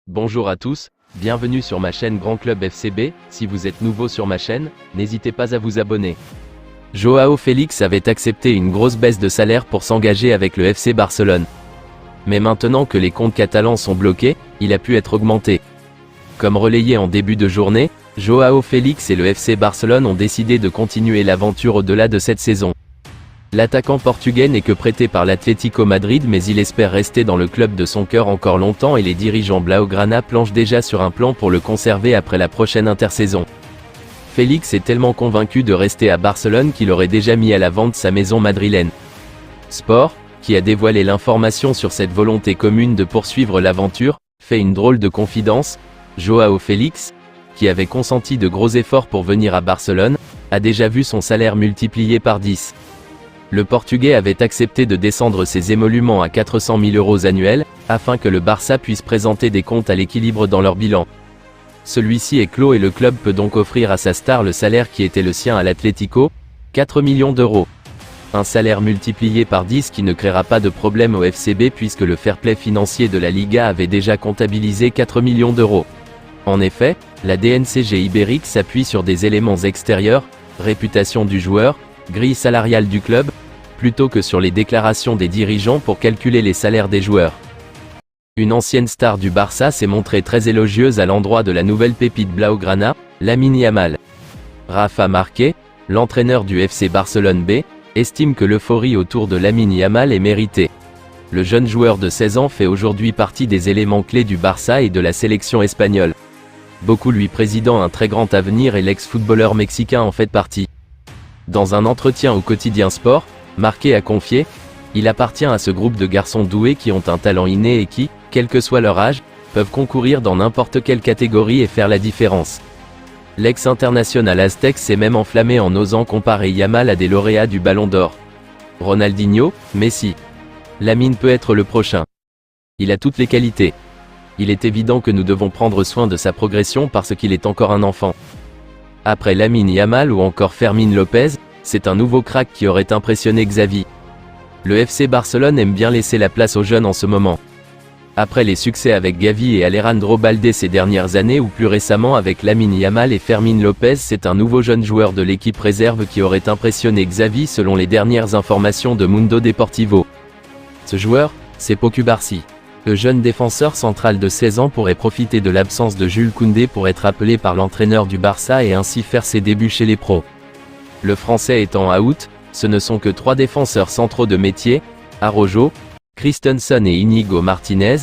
Bonjour à tous, bienvenue sur ma chaîne Grand Club FCB. Si vous êtes nouveau sur ma chaîne, n'hésitez pas à vous abonner. Joao Félix avait accepté une grosse baisse de salaire pour s'engager avec le FC Barcelone. Mais maintenant que les comptes catalans sont bloqués, il a pu être augmenté. Comme relayé en début de journée, Joao Félix et le FC Barcelone ont décidé de continuer l'aventure au-delà de cette saison. L'attaquant portugais n'est que prêté par l'Atlético Madrid, mais il espère rester dans le club de son cœur encore longtemps et les dirigeants blaugrana planchent déjà sur un plan pour le conserver après la prochaine intersaison. Félix est tellement convaincu de rester à Barcelone qu'il aurait déjà mis à la vente sa maison madrilène. Sport, qui a dévoilé l'information sur cette volonté commune de poursuivre l'aventure, fait une drôle de confidence. Joao Félix, qui avait consenti de gros efforts pour venir à Barcelone, a déjà vu son salaire multiplié par 10. Le Portugais avait accepté de descendre ses émoluments à 400 000 € annuels, afin que le Barça puisse présenter des comptes à l'équilibre dans leur bilan. Celui-ci est clos et le club peut donc offrir à sa star le salaire qui était le sien à l'Atlético, 4 millions d'euros. Un salaire multiplié par 10 qui ne créera pas de problème au FCB puisque le fair play financier de la Liga avait déjà comptabilisé 4 millions d'euros. En effet, la DNCG ibérique s'appuie sur des éléments extérieurs, réputation du joueur, grille salariale du club, plutôt que sur les déclarations des dirigeants pour calculer les salaires des joueurs. Une ancienne star du Barça s'est montrée très élogieuse à l'endroit de la nouvelle pépite blaugrana, Lamine Yamal. Rafa Marquez, l'entraîneur du FC Barcelone B, estime que l'euphorie autour de Lamine Yamal est méritée. Le jeune joueur de 16 ans fait aujourd'hui partie des éléments clés du Barça et de la sélection espagnole. Beaucoup lui président un très grand avenir et l'ex-footballeur mexicain en fait partie. Dans un entretien au quotidien Sport, Marquez a confié « Il appartient à ce groupe de garçons doués qui ont un talent inné et qui, quel que soit leur âge, peuvent concourir dans n'importe quelle catégorie et faire la différence. » L'ex-international aztèque s'est même enflammé en osant comparer Yamal à des lauréats du Ballon d'Or. Ronaldinho, Messi. Lamine peut être le prochain. Il a toutes les qualités. Il est évident que nous devons prendre soin de sa progression parce qu'il est encore un enfant. Après Lamine Yamal ou encore Fermín López, c'est un nouveau crack qui aurait impressionné Xavi. Le FC Barcelone aime bien laisser la place aux jeunes en ce moment. Après les succès avec Gavi et Alejandro Balde ces dernières années ou plus récemment avec Lamine Yamal et Fermín López, c'est un nouveau jeune joueur de l'équipe réserve qui aurait impressionné Xavi selon les dernières informations de Mundo Deportivo. Ce joueur, c'est Pau Cubarsí. Le jeune défenseur central de 16 ans pourrait profiter de l'absence de Jules Koundé pour être appelé par l'entraîneur du Barça et ainsi faire ses débuts chez les pros. Le français étant out, ce ne sont que 3 défenseurs centraux de métier, Araujo, Christensen et Íñigo Martínez,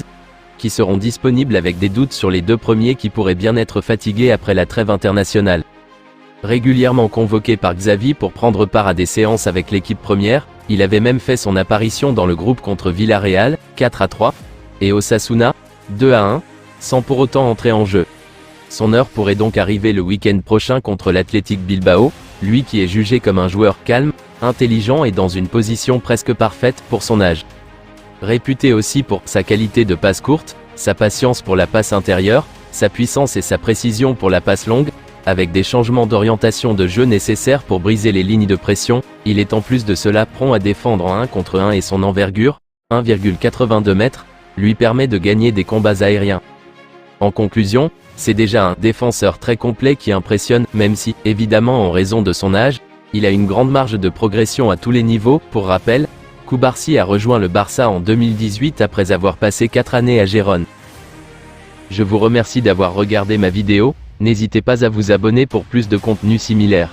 qui seront disponibles avec des doutes sur les 2 premiers qui pourraient bien être fatigués après la trêve internationale. Régulièrement convoqué par Xavi pour prendre part à des séances avec l'équipe première, il avait même fait son apparition dans le groupe contre Villarreal, 4-3, et Osasuna, 2-1, sans pour autant entrer en jeu. Son heure pourrait donc arriver le week-end prochain contre l'Athletic Bilbao, lui qui est jugé comme un joueur calme, intelligent et dans une position presque parfaite pour son âge. Réputé aussi pour sa qualité de passe courte, sa patience pour la passe intérieure, sa puissance et sa précision pour la passe longue, avec des changements d'orientation de jeu nécessaires pour briser les lignes de pression, il est en plus de cela prompt à défendre en 1 contre 1 et son envergure, 1,82 m, lui permet de gagner des combats aériens. En conclusion, c'est déjà un défenseur très complet qui impressionne, même si, évidemment en raison de son âge, il a une grande marge de progression à tous les niveaux. Pour rappel, Cubarsí a rejoint le Barça en 2018 après avoir passé 4 années à Gérone. Je vous remercie d'avoir regardé ma vidéo, n'hésitez pas à vous abonner pour plus de contenu similaire.